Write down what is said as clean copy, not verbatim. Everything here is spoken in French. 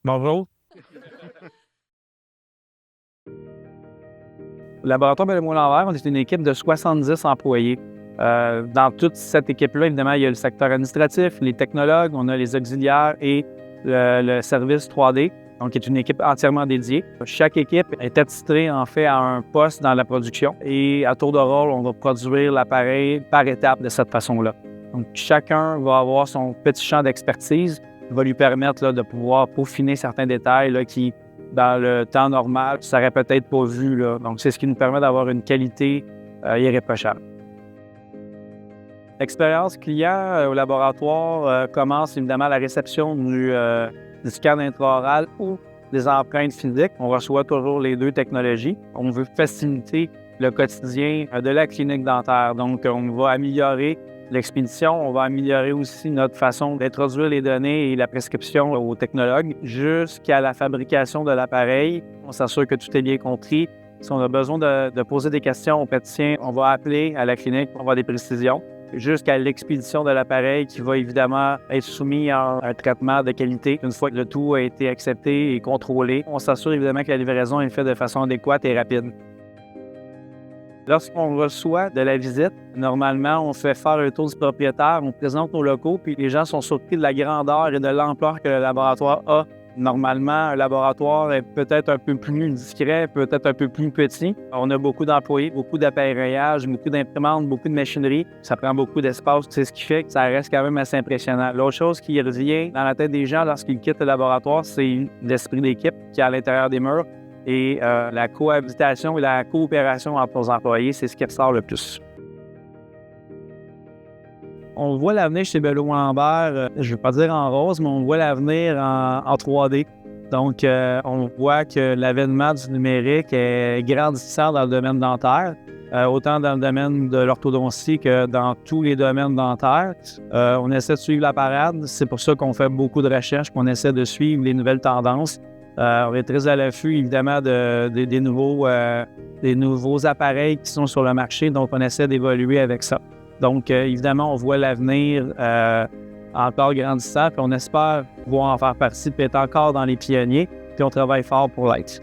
Bonjour. Le laboratoire Bellamy-Lambert, on est une équipe de 70 employés. Dans toute cette équipe-là, évidemment, il y a le secteur administratif, les technologues, on a les auxiliaires et le service 3D, donc qui est une équipe entièrement dédiée. Chaque équipe est attitrée en fait à un poste dans la production et à tour de rôle, on va produire l'appareil par étapes de cette façon-là. Donc, chacun va avoir son petit champ d'expertise qui va lui permettre là, de pouvoir peaufiner certains détails là, qui, dans le temps normal, ça n'aurait peut-être pas vu. Là. Donc, c'est ce qui nous permet d'avoir une qualité irréprochable. L'expérience client au laboratoire commence évidemment à la réception du scan intraoral ou des empreintes physiques. On reçoit toujours les deux technologies. On veut faciliter le quotidien de la clinique dentaire. Donc, on va améliorer l'expédition, on va améliorer aussi notre façon d'introduire les données et la prescription aux technologues jusqu'à la fabrication de l'appareil. On s'assure que tout est bien compris. Si on a besoin de poser des questions aux praticiens, on va appeler à la clinique pour avoir des précisions jusqu'à l'expédition de l'appareil qui va évidemment être soumis à un traitement de qualité. Une fois que le tout a été accepté et contrôlé, on s'assure évidemment que la livraison est faite de façon adéquate et rapide. Lorsqu'on reçoit de la visite, normalement, on fait faire un tour du propriétaire, on présente nos locaux, puis les gens sont surpris de la grandeur et de l'ampleur que le laboratoire a. Normalement, un laboratoire est peut-être un peu plus discret, peut-être un peu plus petit. On a beaucoup d'employés, beaucoup d'appareillage, beaucoup d'imprimantes, beaucoup de machinerie. Ça prend beaucoup d'espace. C'est ce qui fait que ça reste quand même assez impressionnant. L'autre chose qui revient dans la tête des gens lorsqu'ils quittent le laboratoire, c'est l'esprit d'équipe qui est à l'intérieur des murs. Et la cohabitation et la coopération entre nos employés, c'est ce qui ressort le plus. On voit l'avenir chez Bellamy-Lambert, je ne vais pas dire en rose, mais on voit l'avenir en 3D. Donc, on voit que l'avènement du numérique est grandissant dans le domaine dentaire, autant dans le domaine de l'orthodontie que dans tous les domaines dentaires. On essaie de suivre la parade. C'est pour ça qu'on fait beaucoup de recherches, qu'on essaie de suivre les nouvelles tendances. On est très à l'affût, évidemment, des nouveaux appareils qui sont sur le marché, donc on essaie d'évoluer avec ça. Donc, évidemment, on voit l'avenir encore grandissant, puis on espère pouvoir en faire partie, puis être encore dans les pionniers, puis on travaille fort pour l'être.